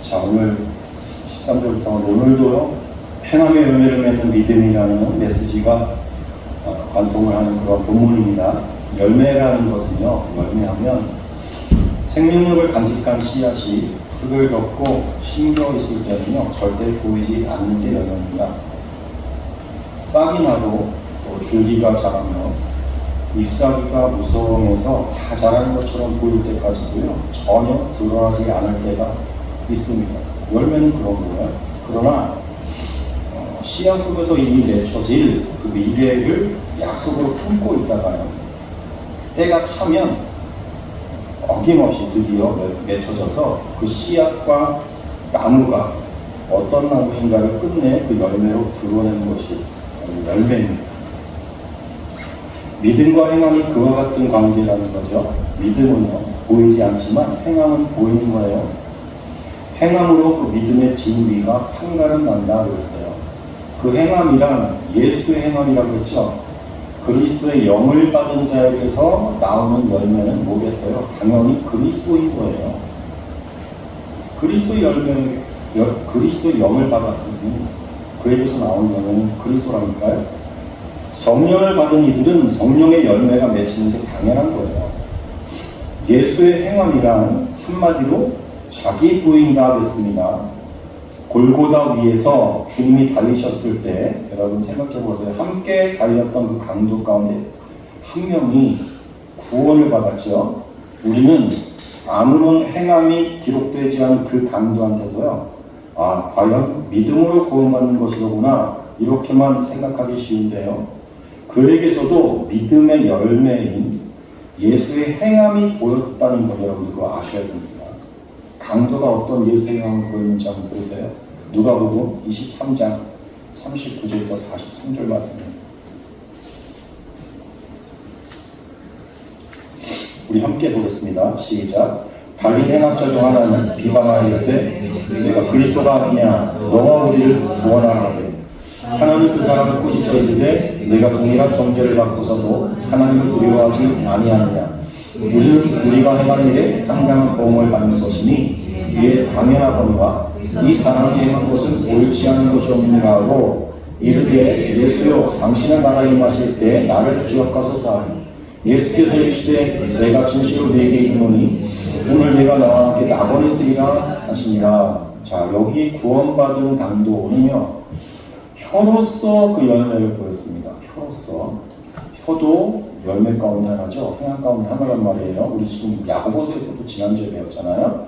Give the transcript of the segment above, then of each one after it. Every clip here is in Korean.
자, 오늘 13절부터 오늘도요, 행함의 열매를 맺는 믿음이라는 메시지가 관통을 하는 그런 본문입니다. 열매라는 것은요, 열매하면 생명력을 간직한 씨앗이 흙을 덮고 심겨 있을 때는요, 절대 보이지 않는 게 열매입니다. 싹이 나고 또 줄기가 자라며 잎사귀가 무성해서 다 자라는 것처럼 보일 때까지도요, 전혀 드러나지 않을 때가 있습니다. 열매는 그런 거예요. 그러나 씨앗 속에서 이미 맺혀질 그 미래를 약속으로 품고 있다가요, 때가 차면 어김없이 드디어 맺혀져서 그 씨앗과 나무가 어떤 나무인가를 끝내 그 열매로 드러내는 것이 열매입니다. 믿음과 행함이 그와 같은 관계라는 거죠. 믿음은요, 보이지 않지만 행함은 보이는 거예요. 행함으로 그 믿음의 진위가 판가름 난다 그랬어요. 그 행함이란 예수의 행함이라고 했죠. 그리스도의 영을 받은 자에게서 나오는 열매는 뭐겠어요? 당연히 그리스도인 거예요. 그리스도의 열매, 그리스도의 영을 받았으니 그에게서 나오는 열매는 그리스도라니까요. 성령을 받은 이들은 성령의 열매가 맺히는 게 당연한 거예요. 예수의 행함이란 한마디로 자기 부인과 같습니다. 골고다 위에서 주님이 달리셨을 때 여러분 생각해 보세요. 함께 달렸던 그 강도 가운데 한 명이 구원을 받았죠. 우리는 아무런 행함이 기록되지 않은 그 강도한테서요, 아, 과연 믿음으로 구원받는 것이로구나, 이렇게만 생각하기 쉬운데요, 그에게서도 믿음의 열매인 예수의 행함이 보였다는 걸 여러분들 그거 아셔야 됩니다. 강도가 어떤 예수의 행함을 보였는지 한번 보세요. 누가복음 23장 39절부터 43절 말씀입니다. 우리 함께 보겠습니다. 시작. 달리 행악자 중 하나는 비방하여 이르되 내가 그리스도가 아니냐, 너와 우리를 구원하라 하되, 하나님 그 사람을 꾸짖어 이르되 내가 동일한 정죄를 받고서도 하나님을 두려워하지 아니하느냐, 우리는 우리가 행한 일에 상당한 보응을 받는 것이니 이에 당연하거니와 이 사람이 행한 것은 옳지 않은 것이 없느니라 하고 이르되 예수여, 당신의 나라에 임하실 때 나를 기억하소서 하니, 예수께서 이르시되 내가 진실로 네게 이르노니 오늘 내가 나와 함께 낙원에 있으리라 하시니라. 자, 여기 구원받은 강도는요, 혀로서 그 열매를 보였습니다. 혀로서. 혀도 열매 가운데 하나죠. 행함 가운데 하나란 말이에요. 우리 지금 야고보서에서도 지난주에 배웠잖아요.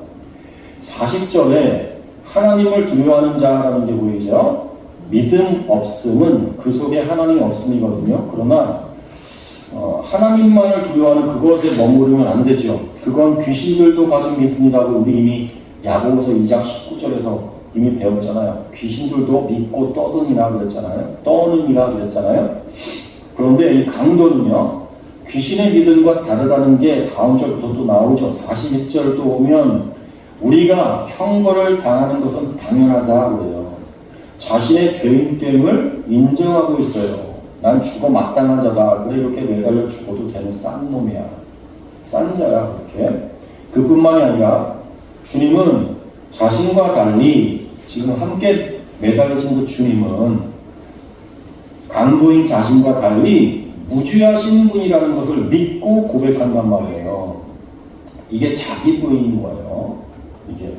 40절에 하나님을 두려워하는 자라는 게 보이죠. 믿음 없음은 그 속에 하나님 없음이거든요. 그러나 하나님만을 두려워하는 그것에 머무르면 안 되죠. 그건 귀신들도 가진 믿음이라고 우리 이미 야고보서 2장 19절에서 이미 배웠잖아요. 귀신들도 믿고 떠드니라 그랬잖아요. 떠느니라 그랬잖아요. 그런데 이 강도는요, 귀신의 믿음과 다르다는 게 다음 절부터 또 나오죠. 41절 또 보면 우리가 형벌을 당하는 것은 당연하다 그래요. 자신의 죄인됨을 인정하고 있어요. 난 죽어 마땅한 자다. 그래 이렇게 매달려 죽어도 되는 싼 놈이야. 싼 자야 그렇게. 그뿐만이 아니라 주님은 자신과 달리 지금 함께 매달리신 그 주님은 강도인 자신과 달리 무죄하신 분이라는 것을 믿고 고백한단 말이에요. 이게 자기 부인인 거예요. 이게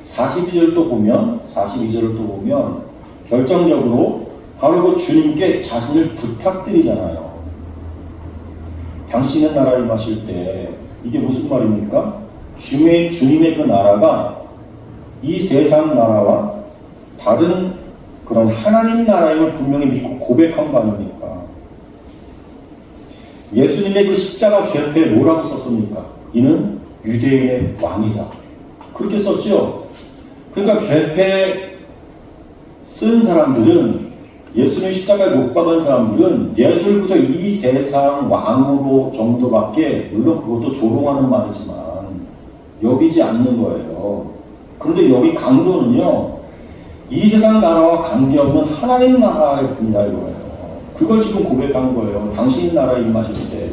42절을 또 보면 결정적으로 바로 그 주님께 자신을 부탁드리잖아요. 당신의 나라에 임하실 때, 이게 무슨 말입니까? 주님의 그 나라가 이 세상 나라와 다른 그런 하나님 나라임을 분명히 믿고 고백한 거 아닙니까? 예수님의 그 십자가 죄패에 뭐라고 썼습니까? 이는 유대인의 왕이다. 그렇게 썼죠? 그러니까 죄패 쓴 사람들은, 예수님 십자가에 못 박은 사람들은 예수를 그저 이 세상 왕으로 정도밖에, 물론 그것도 조롱하는 말이지만 여기지 않는 거예요. 그런데 여기 강도는요, 이 세상 나라와 관계없는 하나님 나라의 분이라 이거예요. 그걸 지금 고백한 거예요. 당신 나라에 임하실 때.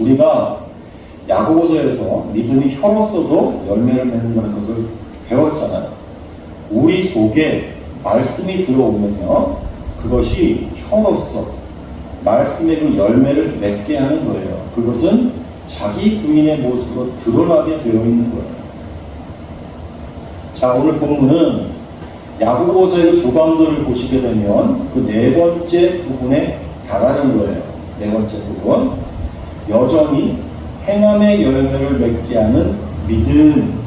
우리가 야고보서에서 믿음이 혀로서도 열매를 맺는다는 것을 배웠잖아요. 우리 속에 말씀이 들어오면요, 그것이 혀로서 말씀의 그 열매를 맺게 하는 거예요. 그것은 자기 부인의 모습으로 드러나게 되어 있는 거예요. 자, 오늘 본문은 야고보서의 그 조감도를 보시게 되면 그 네 번째 부분에 다다른 거예요. 네 번째 부분. 여전히 행함의 열매를 맺게 하는 믿음.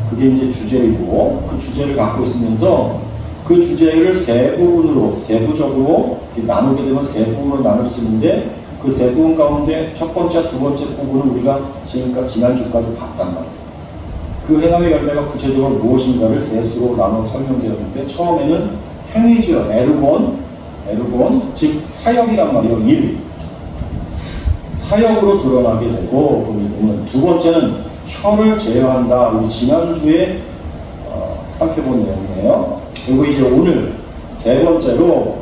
그게 이제 주제이고, 그 주제를 갖고 있으면서 그 주제를 세 부분으로, 세부적으로 나누게 되면 세 부분으로 나눌 수 있는데, 그 세 부분 가운데 첫 번째, 두 번째 부분은 우리가 지난주까지 봤단 말이에요. 그 행함의 열매가 구체적으로 무엇인가를 셋으로 나눠 설명되었는데, 처음에는 행위죠. 에르본, 즉 사역이란 말이에요. 일. 사역으로 드러나게 되고, 그 믿음은 두 번째는 혀를 제어한다. 우리 지난주에 살펴본 내용이에요. 그리고 이제 오늘 세 번째로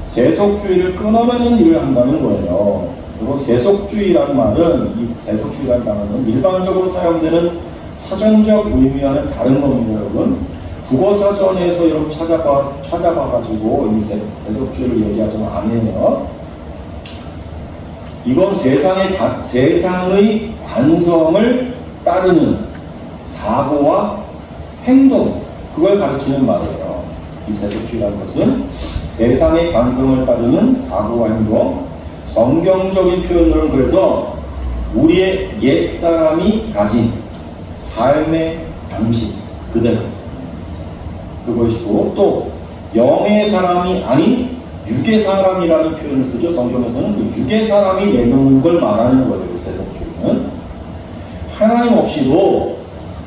세속주의를 끊어내는 일을 한다는 거예요. 그리고 세속주의라는 말은, 이 세속주의라는 단어는 일반적으로 사용되는 사전적 의미와는 다른 겁니다, 여러분. 국어사전에서 여러분 찾아봐가지고 이 세속주의를 얘기하자면 아니에요. 이건 세상의 관성을 따르는 사고와 행동, 그걸 가리키는 말이에요. 이 세속주의라는 것은 세상의 관성을 따르는 사고와 행동, 성경적인 표현으로는 그래서 우리의 옛사람이 가진 삶의 방식 그대로 그것이고, 또 영의 사람이 아닌 육의 사람이라는 표현을 쓰죠. 성경에서는 그 육의 사람이 내놓는 걸 말하는 거예요. 세속주의는 하나님 없이도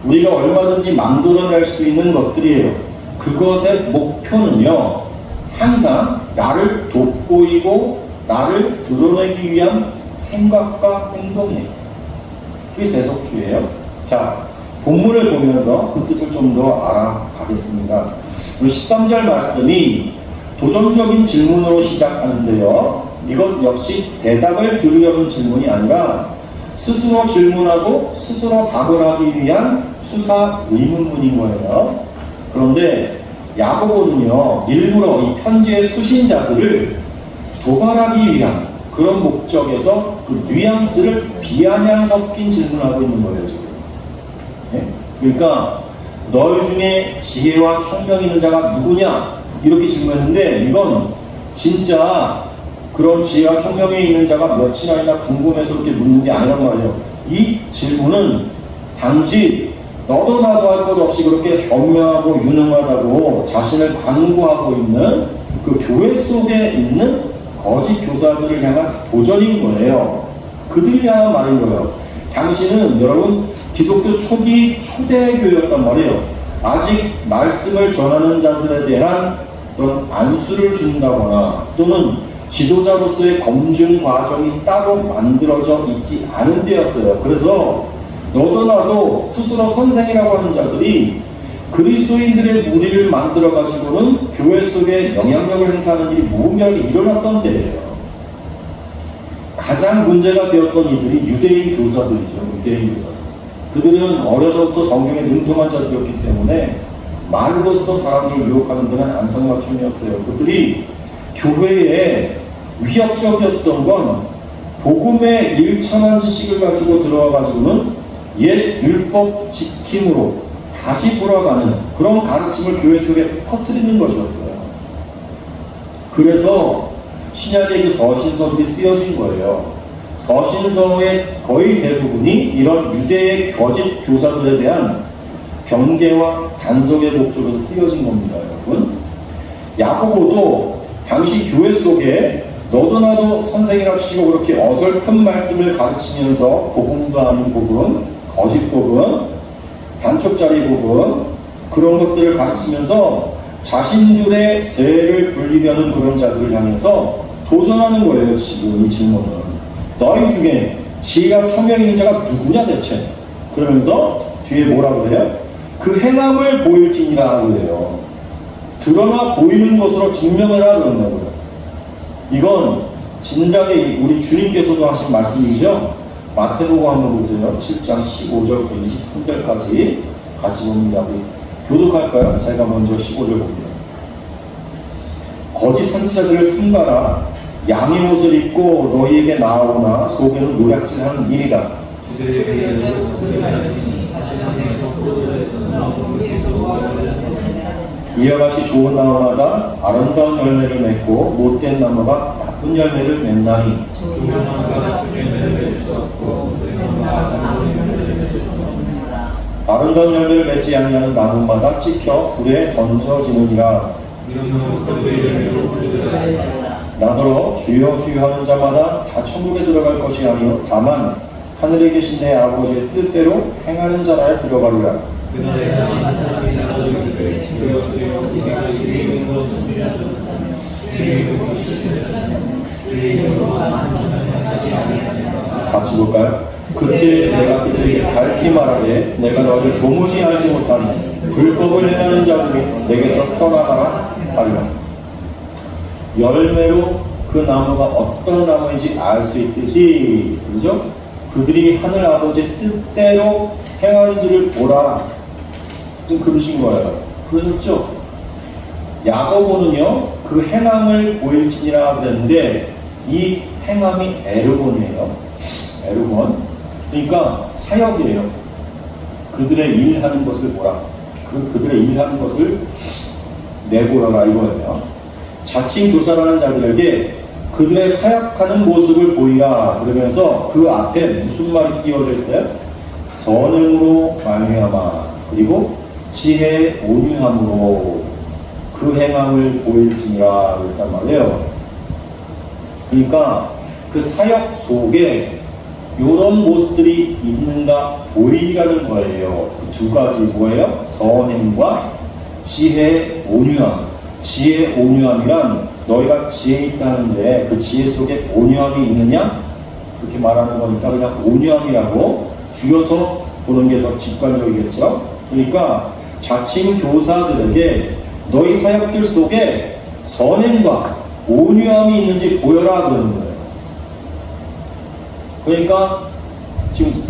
우리가 얼마든지 만들어낼 수 있는 것들이에요. 그것의 목표는요, 항상 나를 돋보이고 나를 드러내기 위한 생각과 행동이에요. 그게 세속주의예요. 자, 본문을 보면서 그 뜻을 좀 더 알아가겠습니다. 13절 말씀이 도전적인 질문으로 시작하는데요, 이것 역시 대답을 들으려는 질문이 아니라 스스로 질문하고 스스로 답을 하기 위한 수사 의문문인 거예요. 그런데 야고보는요, 일부러 이 편지의 수신자들을 도발하기 위한 그런 목적에서 그 뉘앙스를 비아냥 섞인 질문하고 있는 거예요, 지금. 네? 그러니까 너희 중에 지혜와 총명이 있는 자가 누구냐? 이렇게 질문했는데, 이건 진짜 그런 지혜와 총명이 있는 자가 몇이나 있나 궁금해서 그렇게 묻는 게 아니란 말이에요. 이 질문은 단지 너도 나도 할 것 없이 그렇게 현명하고 유능하다고 자신을 광고하고 있는 그 교회 속에 있는 거짓 교사들을 향한 도전인 거예요. 그들을 향한 말인 거예요. 당신은 여러분 기독교 초기 초대교회였단 말이에요. 아직 말씀을 전하는 자들에 대한 어떤 안수를 준다거나 또는 지도자로서의 검증 과정이 따로 만들어져 있지 않은 데였어요. 그래서 너도 나도 스스로 선생이라고 하는 자들이 그리스도인들의 무리를 만들어가지고는 교회 속에 영향력을 행사하는 일이 무분별하게 일어났던 때예요. 가장 문제가 되었던 이들이 유대인 교사들이죠. 유대인 교사들. 그들은 어려서부터 성경에 능통한 자들이었기 때문에 말로써 사람들을 유혹하는 데는 안성맞춤이었어요. 그들이 교회에 위협적이었던 건 복음의 일천한 지식을 가지고 들어와가지고는 옛 율법 지킴으로 다시 돌아가는 그런 가르침을 교회 속에 퍼뜨리는 것이었어요. 그래서 신약의 그 서신서들이 쓰여진 거예요. 서신서의 거의 대부분이 이런 유대의 거짓 교사들에 대한 경계와 단속의 목적으로 쓰여진 겁니다, 여러분. 야고보도 당시 교회 속에 너도 나도 선생이랍시고 그렇게 어설픈 말씀을 가르치면서 복음도 아닌 복음, 거짓 복음, 반쪽짜리 복음, 그런 것들을 가르치면서 자신들의 세를 불리려는 그런 자들을 향해서 도전하는 거예요. 지금 이 질문은 너희 중에 지혜가 총명 있는 자가 누구냐 대체? 그러면서 뒤에 뭐라 그래요? 그 행함을 보일지니라 그래요. 드러나 보이는 것으로 증명해라 그런다고요. 이건 진작에 우리 주님께서도 하신 말씀이죠. 마태복음 한번 보세요. 7장 15절부터 23절까지 같이 봅니다. 우리 교독할까요? 제가 먼저 15절 봅니다. 거짓 선지자들을 삼가라. 양의 옷을 입고 너희에게 나아오나 속에는 노략질하는 일이라. 이와 같이 좋은 나무마다 아름다운 열매를 맺고 못된 나무가 나쁜 열매를 맺나니 아름다운 열매를 맺지 아니하는 나무마다 찢겨 불에 던져지느니라. 나더러 주여 주여 하는 자마다 다 천국에 들어갈 것이 아니요 다만 하늘에 계신 내 아버지의 뜻대로 행하는 자라야 들어가리라. 같이 볼까요? 그때 내가 그들에게 밝히 말하되 내가 너를 도무지 알지 못하니 불법을 행하는 자들이 내게서 떠나가라 하리라. 열매로 그 나무가 어떤 나무인지 알 수 있듯이, 그죠? 그들이 하늘 아버지의 뜻대로 행하는지를 보라. 좀 그러신 거예요. 그러셨죠? 야고보는요, 그 행함을 보일지니라 그랬는데, 이 행함이 에르곤이에요. 에르곤. 그러니까 사역이에요. 그들의 일하는 것을 보라. 그들의 일하는 것을 내보라라 이거예요. 자칭 교사라는 자들에게 그들의 사역하는 모습을 보이라 그러면서 그 앞에 무슨 말이 끼어져 있어요? 선행으로 말미암아 그리고 지혜의 온유함으로 그 행함을 보일지니라 그랬단 말이에요. 그러니까 그 사역 속에 이런 모습들이 있는가 보이라는 거예요. 그 두 가지 뭐예요? 선행과 지혜의 온유함. 지혜의 온유함이란 너희가 지혜 있다는데 그 지혜 속에 온유함이 있느냐? 그렇게 말하는 거니까 그냥 온유함이라고 줄여서 보는 게 더 직관적이겠죠. 그러니까 자칭 교사들에게 너희 사역들 속에 선행과 온유함이 있는지 보여라 그러는 거예요. 그러니까 지금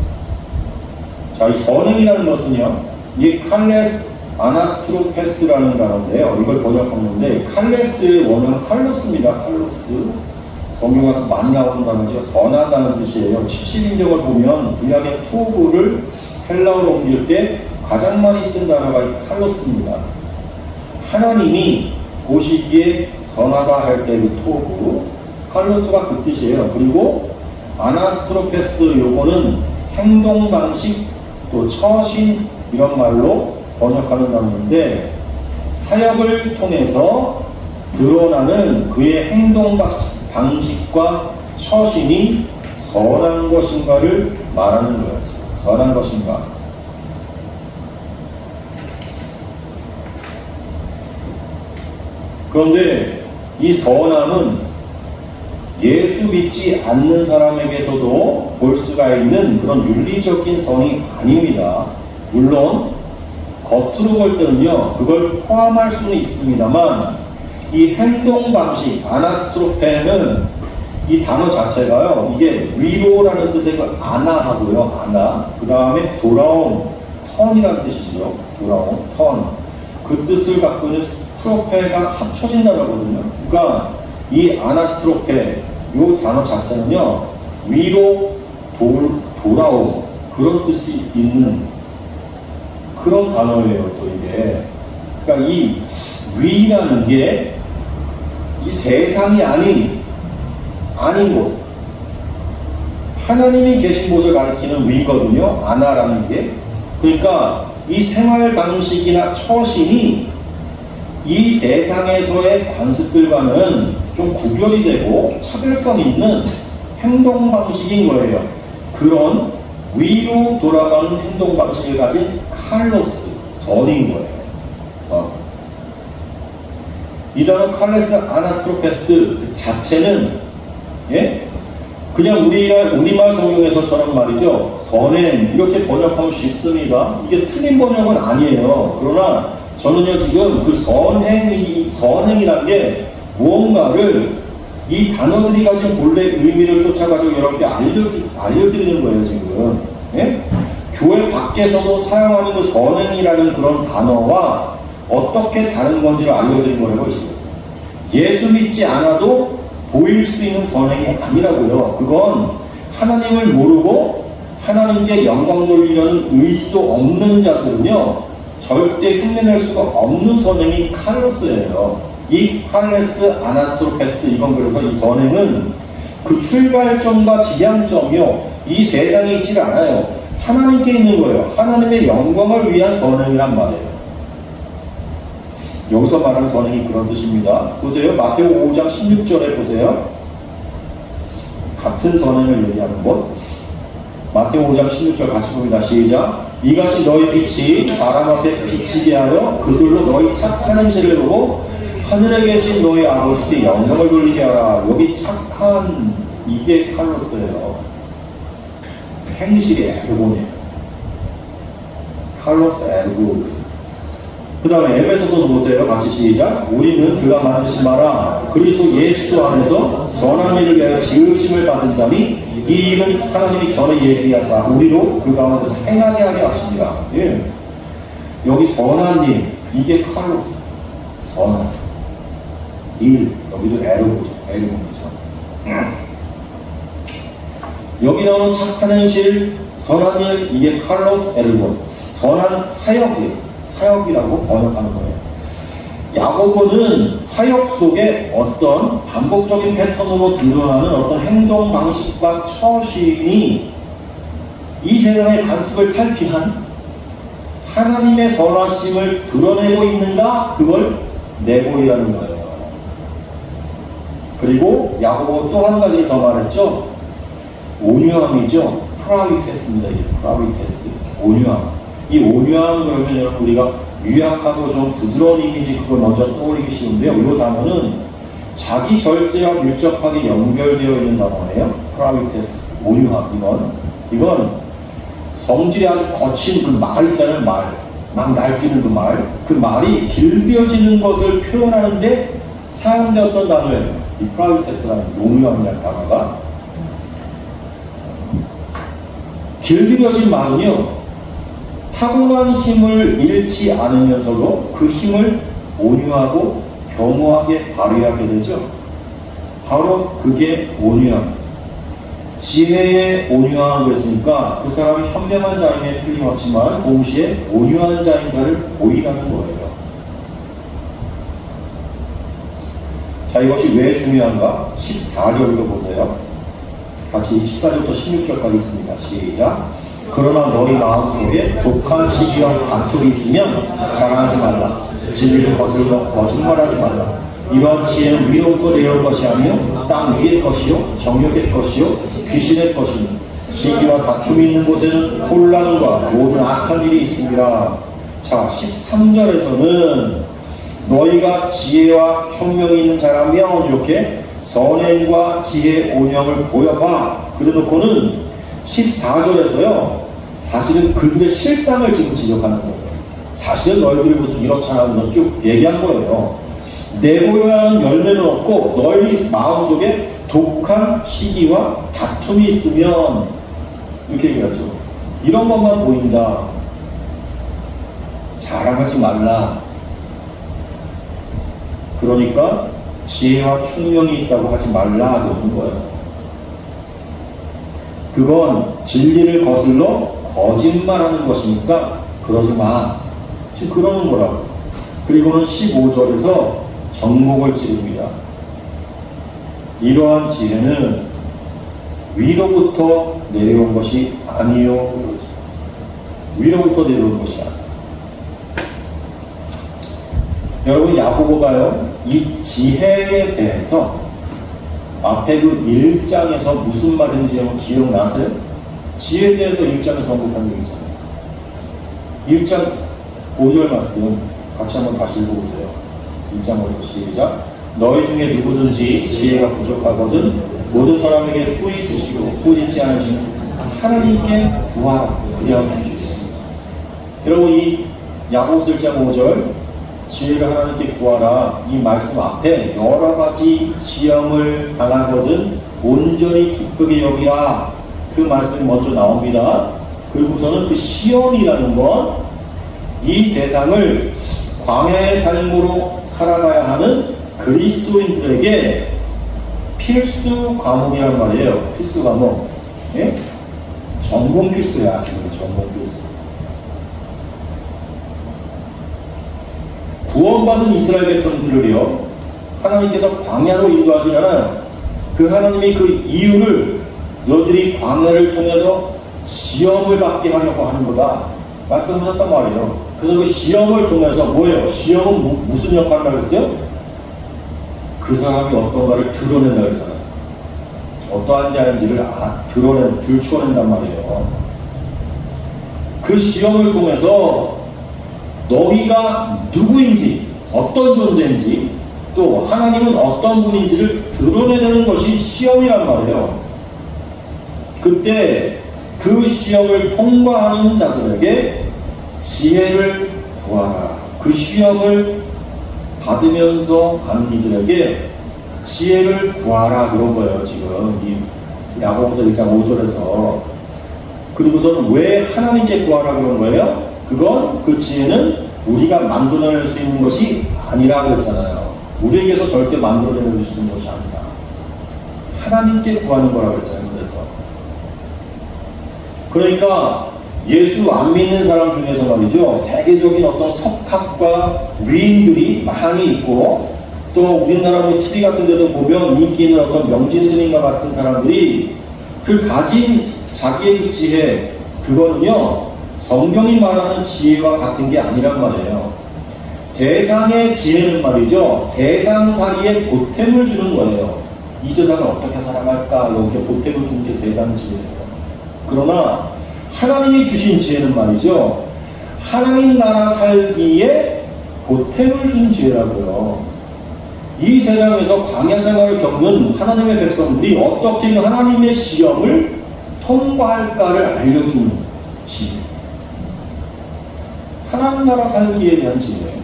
자, 이 선행이라는 것은요, 이게 칼레스 아나스트로페스라는 단어인데요. 이걸 번역했는데 칼레스의 원어는 칼로스입니다. 칼로스. 성경에서 많이 나오는 단어죠. 선하다는 뜻이에요. 70인경을 보면 구약의 토부를 헬라어로 옮길 때 가장 많이 쓴 단어가 이 칼로스입니다. 하나님이 보시기에 선하다 할 때 그 토부, 칼로스가 그 뜻이에요. 그리고 아나스트로페스 요거는 행동 방식 또 처신 이런 말로 번역하는 단어인데 사역을 통해서 드러나는 그의 행동 방식과 처신이 선한 것인가를 말하는 거예요. 선한 것인가. 그런데 이 선함은 예수 믿지 않는 사람에게서도 볼 수가 있는 그런 윤리적인 선이 아닙니다. 물론 겉으로 볼 때는요, 그걸 포함할 수는 있습니다만 이 행동 방식, 아나스트로페는 이 단어 자체가요, 이게 위로라는 뜻의 그 아나하고요, 아나, 그 다음에 돌아옴, 턴이라는 뜻이죠. 돌아옴, 턴. 그 뜻을 갖고 있는 스트로페가 합쳐진 단어거든요. 그러니까 이 아나스트로페, 이 단어 자체는요, 위로, 돌아옴, 그런 뜻이 있는 그런 단어예요, 또 이게. 그러니까 이 위라는 게 이 세상이 아닌 곳, 하나님이 계신 곳을 가리키는 위거든요, 아나라는 게. 그러니까 이 생활 방식이나 처신이 이 세상에서의 관습들과는 좀 구별이 되고 차별성 있는 행동 방식인 거예요. 그런 위로 돌아가는 행동 방식을 가진 칼로스, 선인 거예요. 선. 이 단어 칼레스 아나스트로페스 그 자체는 그냥 우리말 성경에서처럼 말이죠. 선행 이렇게 번역하면 쉽습니다. 이게 틀린 번역은 아니에요. 그러나 저는요 지금 그 선행이란 게 무언가를 이 단어들이 가진 본래 의미를 쫓아가지고 여러분께 알려드리는 거예요, 지금. 예? 교회 밖에서도 사용하는 그 선행이라는 그런 단어와 어떻게 다른 건지를 알려드린 거라고 지금. 예수 믿지 않아도 보일 수 있는 선행이 아니라고요. 그건 하나님을 모르고 하나님께 영광 돌리려는 의지도 없는 자들은요, 절대 흉내낼 수가 없는 선행이 칼로스예요. 이 칼레스 아나스트로페스, 이건 그래서 이 선행은 그 출발점과 지향점이요, 이 세상에 있지 않아요. 하나님께 있는 거예요. 하나님의 영광을 위한 선행이란 말이에요. 여기서 말하는 선행이 그런 뜻입니다. 보세요. 마태오 5장 16절에 보세요. 같은 선행을 얘기하는 것. 마태오 5장 16절 같이 봅니다. 시작. 이같이 너희 빛이 사람 앞에 비치게 하여 그들로 너희 착한 행실을 보고 하늘에 계신 너희 아버지께 영광을 돌리게 하라. 여기 착한, 이게 칼로스예요. 행실이 에르곤이에요. 칼로스 에르곤. 그 다음에 에베소서 보세요. 같이 시작. 우리는 그가 만드신 바라 그리스도 예수 안에서 선한 일을 위하여 지으심을 받은 자니 이 일은 하나님이 전에 예비하사 우리로 그 가운데서 행하게 하려 하십니다. 예. 여기 선한 일, 이게 칼로스. 선한 일, 여기도 에르고죠. 여기 나오는 착한 행실, 선한 일, 이게 칼로스 에르곤. 선한 사역이라고 번역하는 거예요. 야고보는 사역 속에 어떤 반복적인 패턴으로 드러나는 어떤 행동 방식과 처신이 이 세상의 관습을 탈피한 하나님의 선하심을 드러내고 있는가, 그걸 내보이라는 거예요. 그리고 야고보 또 한 가지를 더 말했죠. 온유함이죠. 프라비테스입니다. 이게 프라비테스, 온유함. 이 온유함, 그러면 여러분 우리가 유약하고 좀 부드러운 이미지, 그걸 먼저 떠올리기 쉬운데요. 이 단어는 자기 절제와 밀접하게 연결되어 있는 단어예요. 프라비테스, 온유함. 이건 성질이 아주 거친 그 말 있잖아요. 막 날뛰는 그 말이 길들여지는 것을 표현하는데 사용되었던 단어예요. 이 프라비테스라는 온유함이라는 단어가. 길들여진 말은요, 타고난 힘을 잃지 않으면서도 그 힘을 온유하고 겸허하게 발휘하게 되죠. 바로 그게 온유함. 지혜의 온유함을 그랬으니까 그 사람이 현명한 자임에 틀림없지만 동시에 온유한 자인가를 보이라는 거예요. 자, 이것이 왜 중요한가? 14절부터 보세요. 같이 14절부터 16절까지 있습니다. 시작. 그러나 너희 마음속에 독한 시기와 다툼이 있으면 자랑하지 말라. 진리를 거슬러 거짓말하지 말라. 이러한 지혜는 위로부터 내려올 것이 아니요 땅 위의 것이요 정욕의 것이요 귀신의 것이니 시기와 다툼이 있는 곳에는 혼란과 모든 악한 일이 있습니다. 자, 13절에서는 너희가 지혜와 총명이 있는 자라면 이렇게 선행과 지혜, 온영을 보여봐. 그래놓고는 14절에서요, 사실은 그들의 실상을 지금 지적하는 거예요. 사실은 너희들이 무슨 이렇잖아 하면서 쭉 얘기한 거예요. 내보여야 하는 열매는 없고 너희 마음속에 독한 시기와 다툼이 있으면, 이렇게 얘기하죠. 이런 것만 보인다. 자랑하지 말라. 그러니까 지혜와 총명이 있다고 하지 말라 그러는 거예요. 그건 진리를 거슬러 거짓말하는 것이니까 그러지 마. 지금 그러는 거라고. 그리고는 15절에서 정목을 찌릅니다. 이러한 지혜는 위로부터 내려온 것이 아니요. 그러죠. 위로부터 내려온 것이 아니요. 여러분, 야고보가요, 이 지혜에 대해서 앞에 그 1장에서 무슨 말인지 여러분 기억나세요? 지혜에 대해서 1장에서 언급한 게 있잖아요. 1장 5절 말씀 같이 한번 다시 읽어보세요. 1장 5절 시작. 너희 중에 누구든지 지혜가 부족하거든 모든 사람에게 후히 주시고 후짓지 않으시는 하나님께 구하라. 그리하여 주시고. 여러분, 이 야고보서 1장 5절 지혜를 하나님께 구하라 이 말씀 앞에 여러 가지 시험을 당하거든 온전히 기쁘게 여기라 그 말씀이 먼저 나옵니다. 그리고서는 그 시험이라는 건 이 세상을 광야의 삶으로 살아가야 하는 그리스도인들에게 필수 과목이란 말이에요. 필수 과목. 예? 전공 필수야. 지금 전공 필수. 구원받은 이스라엘 백성들을요, 하나님께서 광야로 인도하시잖아요. 그 하나님이 그 이유를 너희들이 광야를 통해서 시험을 받게 하려고 하는 거다 말씀하셨단 말이에요. 그래서 그 시험을 통해서 뭐예요? 시험은 무슨 역할을 하겠어요? 그 사람이 어떤가를 드러낸다 그랬잖아요. 어떠한 자인지를 들춰낸단 말이에요. 그 시험을 통해서 너희가 누구인지, 어떤 존재인지, 또 하나님은 어떤 분인지를 드러내는 것이 시험이란 말이에요. 그때 그 시험을 통과하는 자들에게 지혜를 구하라. 그 시험을 받으면서 가는 이들에게 지혜를 구하라 그런 거예요. 지금 이 야고보서 1장 5절에서. 그리고서는 왜 하나님께 구하라 그런 거예요? 그건 그 지혜는 우리가 만들어낼 수 있는 것이 아니라고 했잖아요. 우리에게서 절대 만들어낼 수 있는 것이 아니다. 하나님께 구하는 거라고 했잖아요. 그러니까 예수 안 믿는 사람 중에서 말이죠, 세계적인 어떤 석학과 위인들이 많이 있고, 또 우리나라 뭐 TV 같은 데도 보면 인기 있는 어떤 명진 스님과 같은 사람들이 그 가진 자기의 그 지혜, 그거는요 성경이 말하는 지혜와 같은 게 아니란 말이에요. 세상의 지혜는 말이죠, 세상살이에 보탬을 주는 거예요. 이 세상을 어떻게 살아갈까, 여기에 보탬을 주는 게 세상 지혜예요. 그러나 하나님이 주신 지혜는 말이죠, 하나님 나라 살기에 보탬을 준 지혜라고요. 이 세상에서 광야 생활을 겪는 하나님의 백성들이 어떻게 하나님의 시험을 통과할까를 알려주는 지혜. 하나님 나라 살기에 대한 지혜.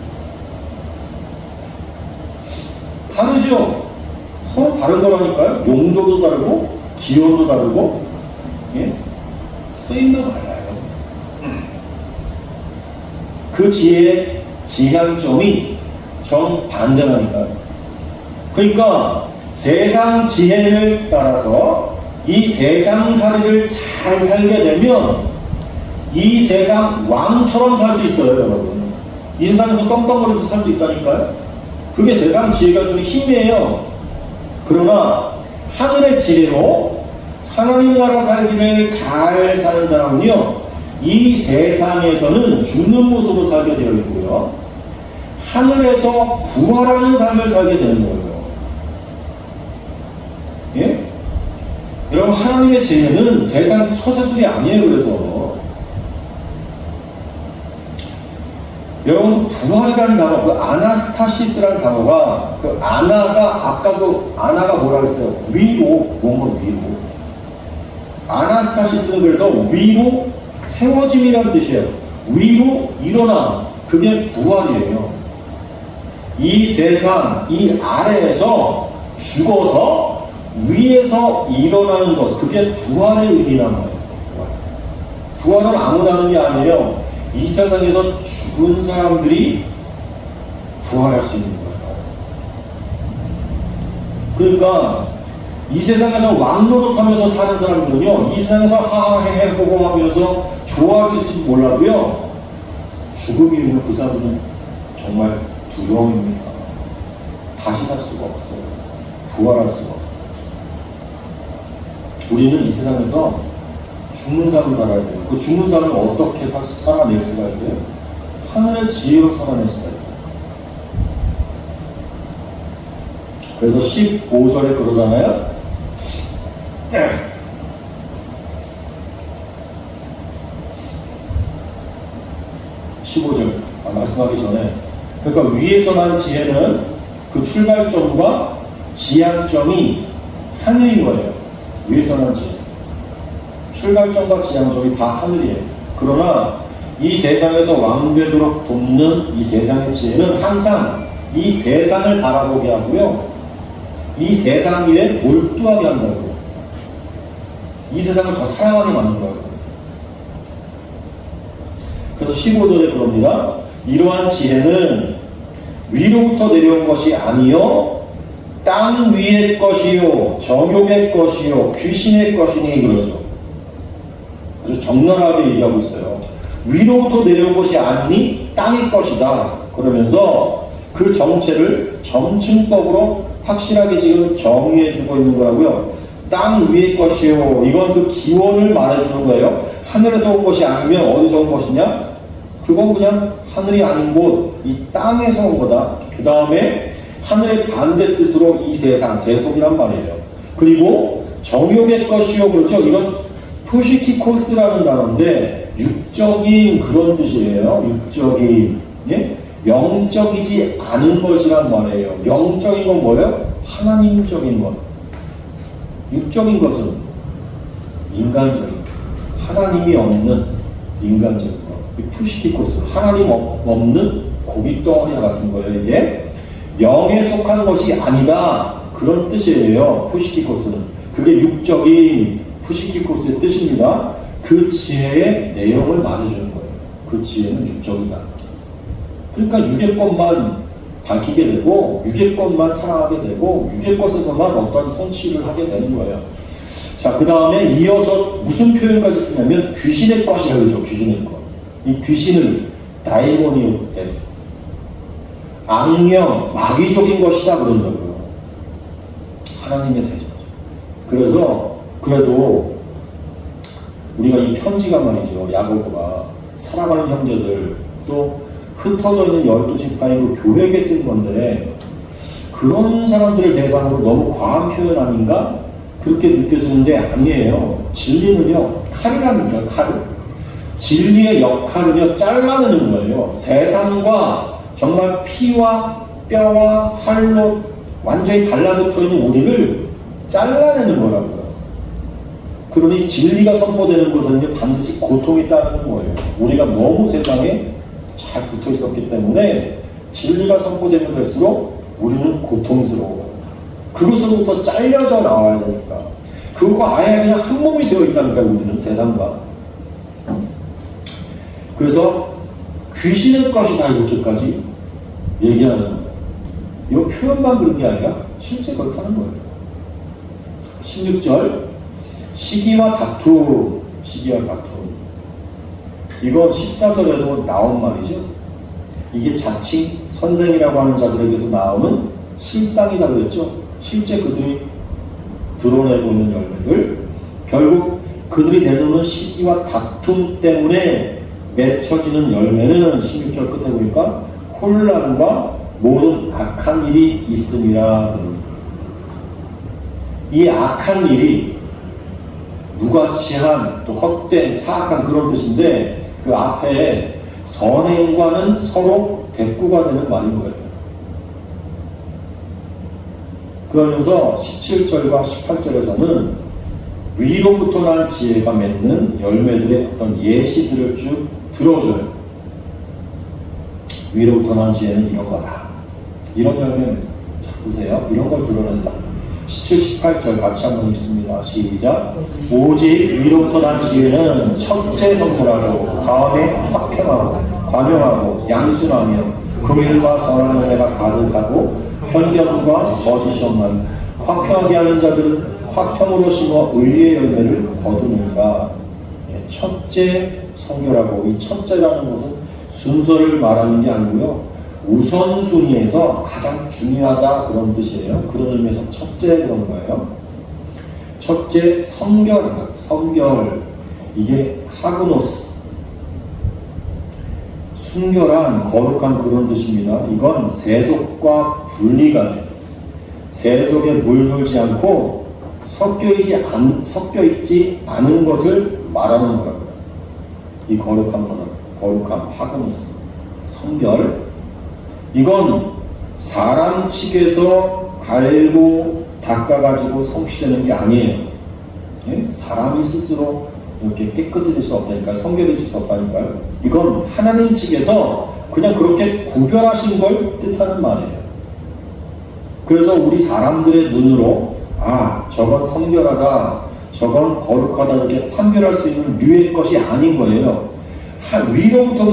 다르죠? 서로 다른 거라니까요. 용도도 다르고 기호도 다르고, 예? 쓰임도 달라요. 그 지혜의 지향점이 정반대라니까요. 그러니까 세상 지혜를 따라서 이 세상살이를 잘 살게 되면 이 세상 왕처럼 살 수 있어요, 여러분. 이 세상에서 떵떵거리면서 살 수 있다니까요. 그게 세상 지혜가 주는 힘이에요. 그러나 하늘의 지혜로 하나님 나라 살기를 잘 사는 사람은요, 이 세상에서는 죽는 모습으로 살게 되어 있고요, 하늘에서 부활하는 삶을 살게 되는 거예요. 예? 여러분, 하나님의 지혜는 세상 처세술이 아니에요. 그래서 여러분, 부활이라는 단어, 그 아나스타시스라는 단어가, 그 아나가, 아까 그 아나가 뭐라 했어요? 위로, 뭔가 위로. 아나스타시스는 그래서 위로 세워짐이라는 뜻이에요. 위로 일어나. 그게 부활이에요. 이 세상, 이 아래에서 죽어서 위에서 일어나는 것, 그게 부활의 의미란 말이에요. 부활은 아무나 하는 게 아니에요. 이 세상에서 죽은 사람들이 부활할 수 있는 거예요. 그러니까 이 세상에서 왕노릇하면서 사는 사람들은요, 이 세상에서 하하해해 호호하면서 좋아할 수 있을지 몰라도요, 죽음이 오면 그 사람들은 정말 두려움입니다. 다시 살 수가 없어요. 부활할 수가 없어요. 우리는 이 세상에서 죽는 삶을 살아야 돼요. 그 죽는 삶을 어떻게 살아낼 수가 있어요? 하늘의 지혜로 살아낼 수가 있어요. 그래서 15절에 그러잖아요. 15절 말씀하기 전에, 그러니까 위에서 난 지혜는 그 출발점과 지향점이 하늘인 거예요. 위에서 난 지혜, 출발점과 지향점이 다 하늘이에요. 그러나 이 세상에서 왕되도록 돕는 이 세상의 지혜는 항상 이 세상을 바라보게 하고요. 이 세상 일에 몰두하게 한다고요. 이 세상을 더 사랑하게 만든다고. 그래서 15절에 그럽니다. 이러한 지혜는 위로부터 내려온 것이 아니요 땅 위의 것이요 정욕의 것이요 귀신의 것이니 그러죠. 아주 적나라하게 얘기하고 있어요. 위로부터 내려온 것이 아니니 땅의 것이다. 그러면서 그 정체를 점층법으로 확실하게 지금 정의해주고 있는 거라고요. 땅 위의 것이요. 이건 그 기원을 말해주는 거예요. 하늘에서 온 것이 아니면 어디서 온 것이냐? 그건 그냥 하늘이 아닌 곳, 이 땅에서 온 거다. 그 다음에 하늘의 반대 뜻으로 이 세상, 세속이란 말이에요. 그리고 정욕의 것이요. 그렇죠? 이건 푸시키코스라는 단어인데 육적인 그런 뜻이에요. 육적인. 예? 영적이지 않은 것이란 말이에요. 영적인 건 뭐예요? 하나님적인 것. 육적인 것은 인간적인, 하나님이 없는 인간적인 것. 푸시키코스, 하나님 없는 고깃덩어리 같은 거예요. 이게 영에 속한 것이 아니다. 그런 뜻이에요. 푸시키코스는. 그게 육적인 푸시키코스의 뜻입니다. 그 지혜의 내용을 말해주는 거예요. 그 지혜는 육적이다. 그러니까 육의 것만 밝히게 되고 육의 것만 사랑하게 되고 육의 것에서만 어떤 성취를 하게 되는 거예요. 자, 그 다음에 이어서 무슨 표현까지 쓰냐면 귀신의 것이라고 그러죠. 귀신의 것. 이 귀신을 다이모니오데스, 악령, 마귀적인 것이다 그런다고요. 하나님의 대적. 그래서 그래도 우리가 이 편지가 말이죠. 야고보가 사랑하는 형제들 또 흩어져 있는 12지파인 그 교회에게 쓴 건데 그런 사람들을 대상으로 너무 과한 표현 아닌가? 그렇게 느껴지는데 아니에요. 진리는요. 칼이랍니다. 칼. 진리의 역할은요. 잘라내는 거예요. 세상과 정말 피와 뼈와 살로 완전히 달라붙어 있는 우리를 잘라내는 거라고요. 그러니 진리가 선포되는 것은 반드시 고통이 따르는 거예요. 우리가 너무 세상에 잘 붙어 있었기 때문에 진리가 선포되면 될수록 우리는 고통스러워요. 그것으로부터 잘려져 나와야 되니까. 그거 아예 그냥 한 몸이 되어 있다니까 우리는 세상과. 그래서 귀신의 것이다 이렇게까지 얘기하는 거예요. 이 표현만 그런 게 아니라 실제 그렇다는 거예요. 16절 시기와 다툼, 시기와 다툼. 이거 14절에도 나온 말이죠. 이게 자칭 선생이라고 하는 자들에게서 나오는 실상이다 그랬죠. 실제 그들이 드러내고 있는 열매들, 결국 그들이 내놓는 시기와 다툼 때문에 맺혀지는 열매는 16절 끝에 보니까 혼란과 모든 악한 일이 있음이라. 이 악한 일이 무가치한 또 헛된 사악한 그런 뜻인데 그 앞에 선행과는 서로 대꾸가 되는 말인 거예요. 그러면서 17절과 18절에서는 위로부터 난 지혜가 맺는 열매들의 어떤 예시들을 쭉 들어줘요. 위로부터 난 지혜는 이런 거다. 이런 열매, 자 보세요. 이런 걸 드러낸다. 17, 18절 같이 한번 읽습니다. 시작. 오직 위로부터 난 지혜는 첫째 선물하고 다음에 화평하고 관용하고 양순하며 긍휼과 선한 은혜가 가득하고 편견과 거짓이 없나니 화평하게 하는 자들은 화평으로 심어 의리의 열매를 거두느니라. 첫째 성결하고 이 첫째라는 것은 순서를 말하는 게 아니고요. 우선순위에서 가장 중요하다 그런 뜻이에요. 그런 의미에서 첫째 그런 거예요. 첫째 성결하다. 성결 이게 하그노스 순결한 거룩한 그런 뜻입니다. 이건 세속과 분리가 돼요. 세속에 물들지 않고 섞여 있지 않은 것을 말하는 거라고요. 이 거룩한 거는 거룩함 하그노스 성결. 이건 사람 측에서 갈고 닦아가지고 성취되는 게 아니에요. 예? 사람이 스스로 이렇게 깨끗해질 수 없다니까요. 성결해질 수 없다니까요. 이건 하나님 측에서 그냥 그렇게 구별하신 걸 뜻하는 말이에요. 그래서 우리 사람들의 눈으로 저건 성결하다, 저건 거룩하다 이렇게 판별할 수 있는 류의 것이 아닌 거예요. 위로부터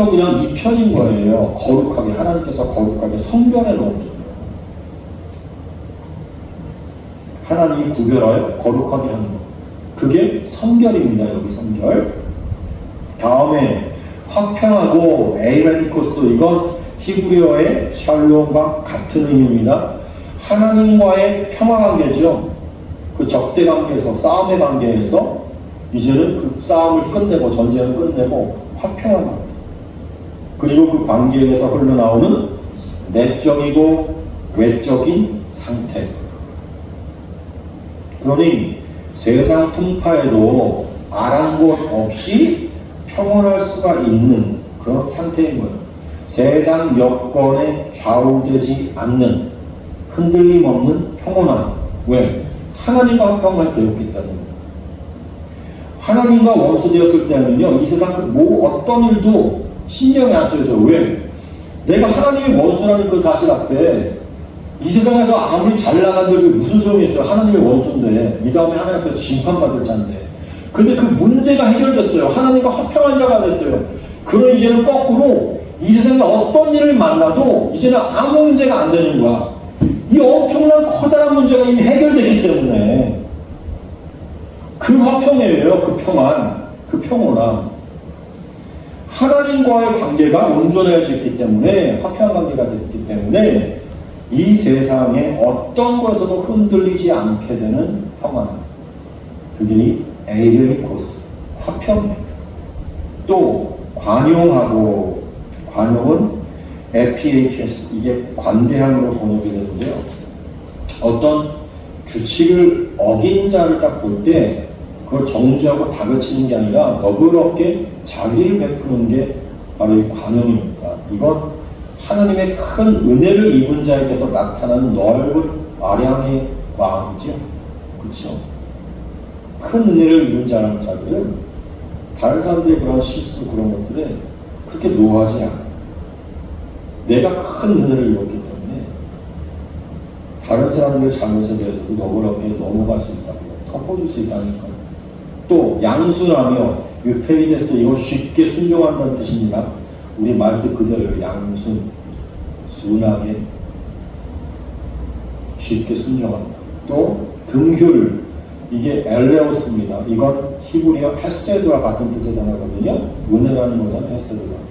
그냥 이 편인 거예요. 거룩하게, 하나님께서 거룩하게 성별해 놓은 거예요. 하나님이 구별하여 거룩하게 하는 것. 그게 성결입니다. 여기 성결. 다음에 화평하고 에이레니코스, 이건 히브리어의 샬롬과 같은 의미입니다. 하나님과의 평화관계죠. 그 적대 관계에서, 싸움의 관계에서 이제는 그 싸움을 끝내고, 전쟁을 끝내고 화평한 관계. 그리고 그 관계에서 흘러나오는 내적이고 외적인 상태. 그러니 세상 풍파에도 아랑곳 없이 평온할 수가 있는 그런 상태인 거예요. 세상 여건에 좌우되지 않는 흔들림 없는 평온함. 왜? 하나님과 화평할 때였기 때문에. 하나님과 원수되었을 때는요, 이 세상 어떤 일도 신경이 안 쓰여져. 왜? 내가 하나님의 원수라는 그 사실 앞에 이 세상에서 아무리 잘 나간들 무슨 소용이 있어요? 하나님의 원수인데, 이 다음에 하나님 앞에서 심판받을 자인데. 근데 그 문제가 해결됐어요. 하나님과 화평한 자가 됐어요. 그럼 이제는 거꾸로 이 세상에 어떤 일을 만나도 이제는 아무 문제가 안 되는 거야. 이 엄청난 커다란 문제가 이미 해결됐기 때문에 그 화평이에요. 그 평안, 그 평온함. 하나님과의 관계가 온전해졌기 때문에, 화평한 관계가 됐기 때문에 이 세상에 어떤 것에서도 흔들리지 않게 되는 평안함. 그게 에이레니코스, 화평이에요. 또 관용하고, 관용은 FAQS, 이게 관대함으로 번역이 되는데요. 어떤 규칙을 어긴 자를 딱 볼 때 그걸 정죄하고 다그치는 게 아니라 너그럽게 자비를 베푸는 게 바로 이 관용입니다. 이건 하나님의 큰 은혜를 입은 자에게서 나타나는 넓은 아량의 마음이죠. 그렇죠? 큰 은혜를 입은 자들은 다른 사람들의 그런 실수, 그런 것들에 그렇게 노하지 않아요. 내가 큰 은혜를 입었기 때문에 다른 사람들의 잘못에 대해서도 너그럽게 넘어갈 수 있다고, 덮어줄 수 있다니까요. 또 양순하며 유페리데스, 이건 쉽게 순종한다는 뜻입니다. 우리 말뜻 그대로 양순, 순하게 쉽게 순종한다. 또 긍휼, 이게 엘레오스입니다. 이건 히브리어 헤세드와 같은 뜻의 단어거든요. 은혜라는 거잖아요. 헤세드가.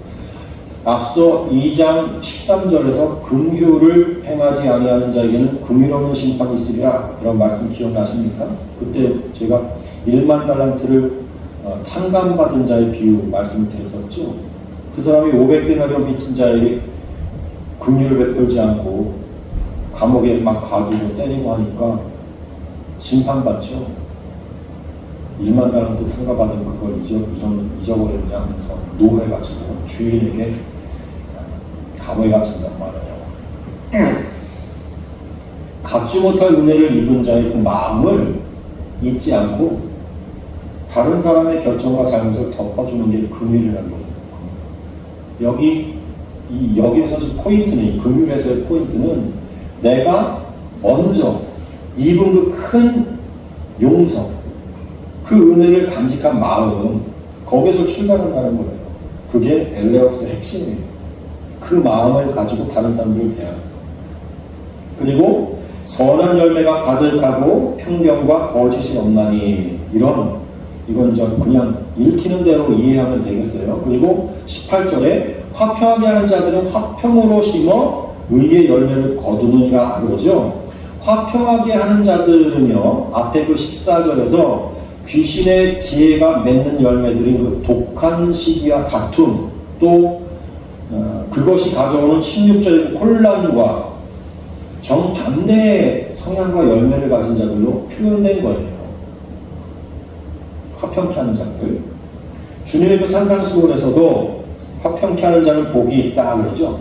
앞서 2장 13절에서 긍휼을 행하지 아니하는 자에게는 긍휼 없는 심판이 있으리라, 이런 말씀 기억나십니까? 그때 제가 1만 달란트를 탕감받은 자의 비유 말씀드렸었죠. 그 사람이 500데나리온 빚진 자에게 긍휼을 베풀지 않고 감옥에 막 가두고 때리고 하니까 심판받죠. 1만 달란트 탕감받은 그걸 잊어버렸냐 하면서 노해가지고 주인에게 감옥에 갇힌단 말이에요. 갚지 못할 은혜를 입은 자의 그 마음을 잊지 않고 다른 사람의 결정과 잘못을 덮어주는 게 긍휼이라는 거죠. 여기에서 포인트는, 이 긍휼에서의 포인트는 내가 먼저 입은 그 큰 용서, 그 은혜를 간직한 마음, 거기서 출발한다는 거예요. 그게 엘레오스의 핵심이에요. 그 마음을 가지고 다른 사람들을 대하는. 그리고 선한 열매가 가득하고 평경과 거짓이 없나니, 이건 좀 그냥 읽히는 대로 이해하면 되겠어요. 그리고 18절에 화평하게 하는 자들은 화평으로 심어 의의 열매를 거두느니라 그러죠. 화평하게 하는 자들은요, 앞에 그 14절에서 귀신의 지혜가 맺는 열매들인 그 독한 시기와 다툼, 또 그것이 가져오는 16절의 혼란과 정반대의 성향과 열매를 가진 자들로 표현된 거예요. 화평케 하는 자들. 주님의 그 산상수훈에서도 화평케 하는 자는 복이 있다 그러죠.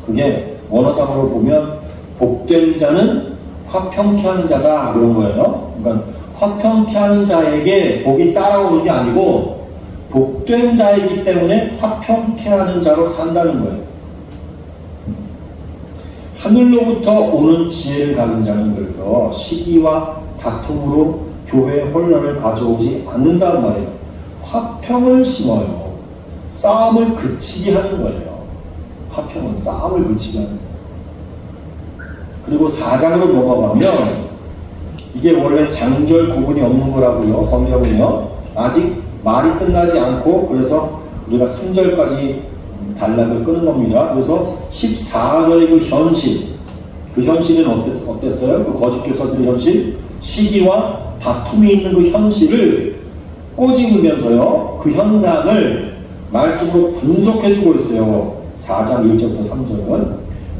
그게 원어상으로 보면 복된 자는 화평케 하는 자다 그런 거예요. 그러니까 화평케 하는 자에게 복이 따라오는 게 아니고 복된 자이기 때문에 화평케 하는 자로 산다는 거예요. 하늘로부터 오는 지혜를 가진 자는 그래서 시기와 다툼으로 교회의 혼란을 가져오지 않는다는 말이에요. 화평을 심어요. 싸움을 그치게 하는 거예요. 화평은 싸움을 그치게 하는 거예요. 그리고 4장으로 넘어가면 이게 원래 장절 구분이 없는 거라고요. 성경은요. 아직 말이 끝나지 않고 그래서 우리가 3절까지 단락을 끄는 겁니다. 그래서 14절의 그 현실, 그 현실은 어땠어요? 그 거짓교사들의 현실, 시기와 다툼이 있는 그 현실을 꼬집으면서요. 그 현상을 말씀으로 분석해주고 있어요. 4장 1절부터 3절은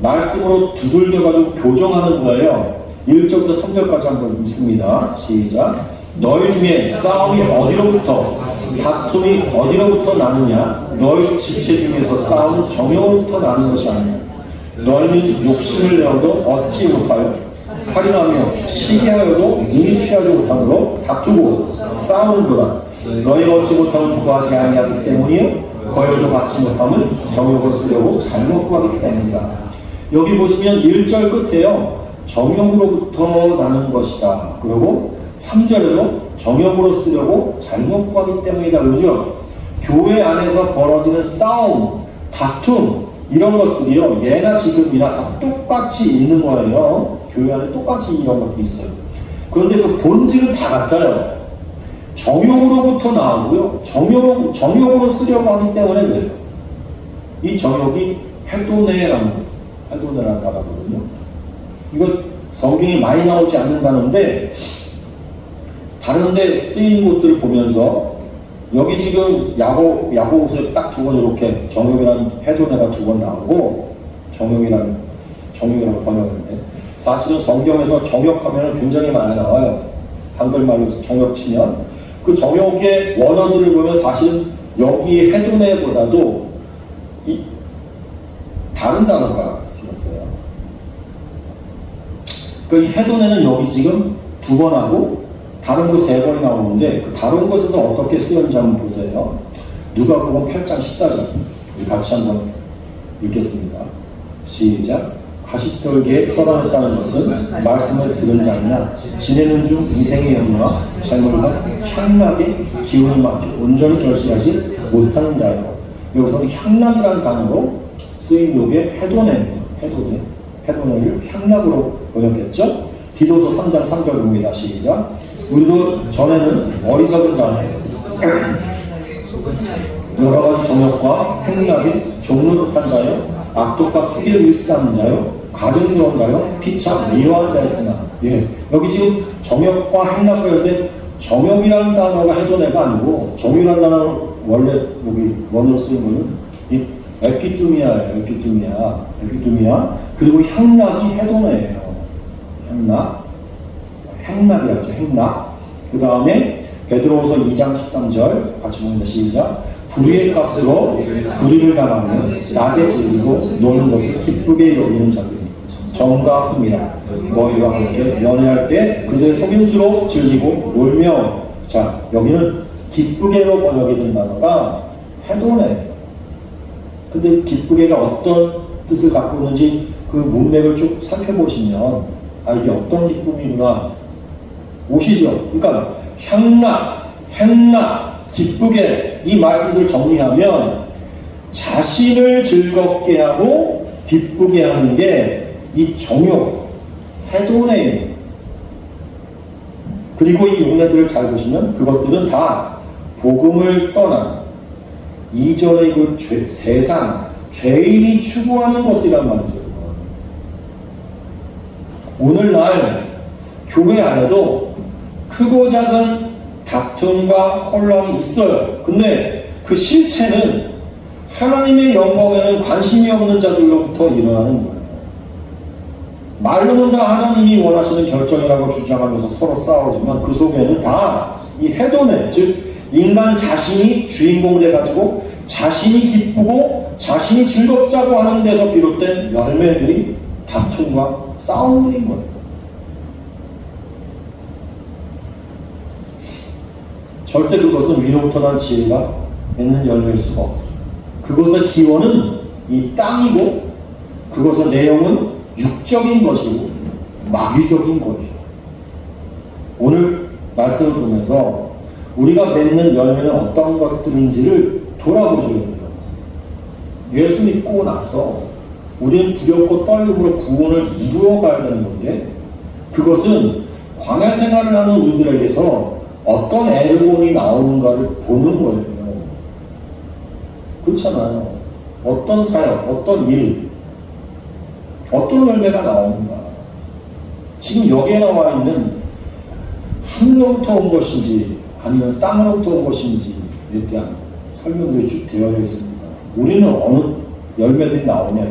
말씀으로 두들겨가지고 교정하는 거예요. 1절부터 3절까지 한번 읽습니다. 시작. 너희 중에 싸움이 어디로부터 다툼이 어디로부터 나느냐? 너희 지체 중에서 싸움은 정욕으로부터 나는 것이 아니냐? 너희는 욕심을 내어도 얻지 못하여 살인하며 시기하여도 눈이 취하지 못함으로 다투고 싸우는도다. 너희가 얻지 못하면 구하지 아니하기 때문이요 거여도 받지 못하면 정욕을 쓰려고 잘못 구하기 때문이다. 여기 보시면 1절 끝에요. 정욕으로부터 나는 것이다. 그리고 3절에도 정욕으로 쓰려고 잘못 구하기 때문이다. 그러죠? 교회 안에서 벌어지는 싸움, 다툼 이런 것들이요. 예나 지금이나 다 똑같이 있는 거예요. 교회 안에 똑같이 이런 것들이 있어요. 그런데 그 본질은 다 같아요. 정욕으로부터 나오고요. 정욕으로 쓰려고 하기 때문에 그래요. 이 정욕이 해도네라는 거예요. 해도네라는 단어거든요. 이거 성경에 많이 나오지 않는 단어인데 다른 데 쓰인 곳들을 보면서 여기 지금 야고보서에 딱 두 번 이렇게 정욕이라는 해도네가 두 번 나오고 정욕이라고 번역하는데 사실은 성경에서 정욕하면 굉장히 많이 나와요. 한글말로 정욕 치면 그 정욕의 원어들을 보면 사실은 여기 해도네보다도 다른 단어가 쓰였어요. 그 해도네는 여기 지금 두 번 하고 다른 곳 세 번이 나오는데 그 다른 곳에서 어떻게 쓰였는지 한번 보세요. 누가복음 8장 14절 같이 한번 읽겠습니다. 시작. 가시떨기에 떠나갔다는 것은 말씀을 들은 자이나 지내는 중 인생의 연유와 재물과 향락의 기운을 맡겨 온전히 결실하지 못하는 자예요. 여기서는 향락이라는 단어로 쓰인 요게 해도네를 향락으로 번역했죠. 디도서 3장 3절 봅니다. 시작. 우리도 전에는 어리석은 자예요. 여러 가지 정욕과 행락에 종로릇한 자요, 악독과 투기를 일삼는 자요, 가증스러운 자요, 피차 미워한 자였으나. 예, 여기 지금 정욕과 행락과 관련된 정욕이라는 단어가 해도네가 아니고 정욕이라는 단어 원래 여기 원어로 쓰는 거는 이 에피두미아예요. 에피두미아. 그리고 향락이 해도네예요. 행락이라죠. 행락. 그 다음에 베드로후서 2장 13절 같이 보면 시작. 불의의 값으로 불의를 당하며 낮에 즐기고 노는 것을 기쁘게 여기는 자들이 정과 흠이라. 너희와 함께 연애할 때 그들 속임수로 즐기고 놀며. 자, 여기는 기쁘게로 번역이 된 단어가 해도네. 근데 기쁘게가 어떤 뜻을 갖고 있는지 그 문맥을 쭉 살펴보시면 이게 어떤 기쁨이구나 오시죠. 그러니까 향락, 행락, 기쁘게 이 말씀들을 정리하면 자신을 즐겁게 하고 기쁘게 하는 게 이 정욕, 해도네입니다. 그리고 이 용례들을 잘 보시면 그것들은 다 복음을 떠난 이전의 그 세상, 죄인이 추구하는 것들이란 말이죠. 오늘날 교회 안에도 크고 작은 다툼과 혼란이 있어요. 근데 그 실체는 하나님의 영광에는 관심이 없는 자들로부터 일어나는 거예요. 말로는 다 하나님이 원하시는 결정이라고 주장하면서 서로 싸우지만 그 속에는 다 이 해도네, 즉 인간 자신이 주인공 돼가지고 자신이 기쁘고 자신이 즐겁자고 하는 데서 비롯된 열매들이 다툼과 싸움들인 거예요. 절대 그것은 위로부터 난 지혜가 맺는 열매일 수가 없어요. 그것의 기원은 이 땅이고 그것의 내용은 육적인 것이고 마귀적인 것이에요. 오늘 말씀을 통해서 우리가 맺는 열매는 어떤 것들인지를 돌아보셔야 돼요. 예수 믿고 나서 우리는 두렵고 떨림으로 구원을 이루어 가야 되는 건데, 그것은 광야 생활을 하는 우리들에게서 어떤 애로움이 나오는가를 보는 거예요. 그렇잖아요. 어떤 사역, 어떤 일, 어떤 열매가 나오는가. 지금 여기에 나와 있는 하늘로부터 온 것인지 아니면 땅으로부터 온 것인지에 대한 설명들이 쭉 되어 있습니다. 우리는 어느 열매들이 나오냐.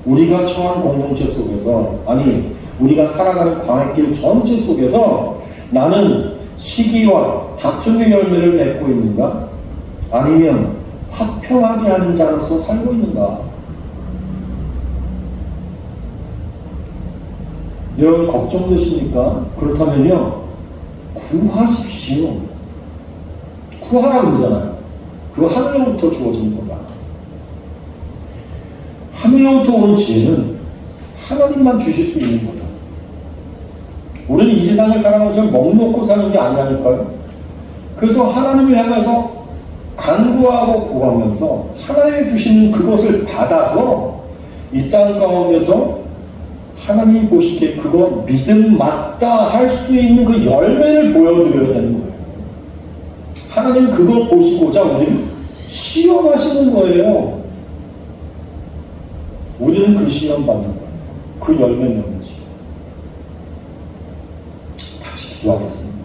우리가 처한 공동체 속에서, 아니 우리가 살아가는 광야길 전체 속에서 나는 시기와 다툼의 열매를 맺고 있는가? 아니면 화평하게 하는 자로서 살고 있는가? 여러분 걱정되십니까? 그렇다면요, 구하십시오. 구하라고 그러잖아요. 그거 하늘로부터 주어지는 거다. 하늘로부터 오는 지혜는 하나님만 주실 수 있는 거다. 우리는 이 세상을 살아가면서 먹놓고 사는 게 아니라니까요. 그래서 하나님을 향해서 간구하고 구하면서 하나님이 주시는 그것을 받아서 이 땅 가운데서 하나님이 보시기에 그거 믿음 맞다 할 수 있는 그 열매를 보여드려야 되는 거예요. 하나님은 그걸 보시고자 우리를 시험하시는 거예요. 우리는 그 시험 받는 거예요. 그 열매는 뭐지? 같이 기도하겠습니다.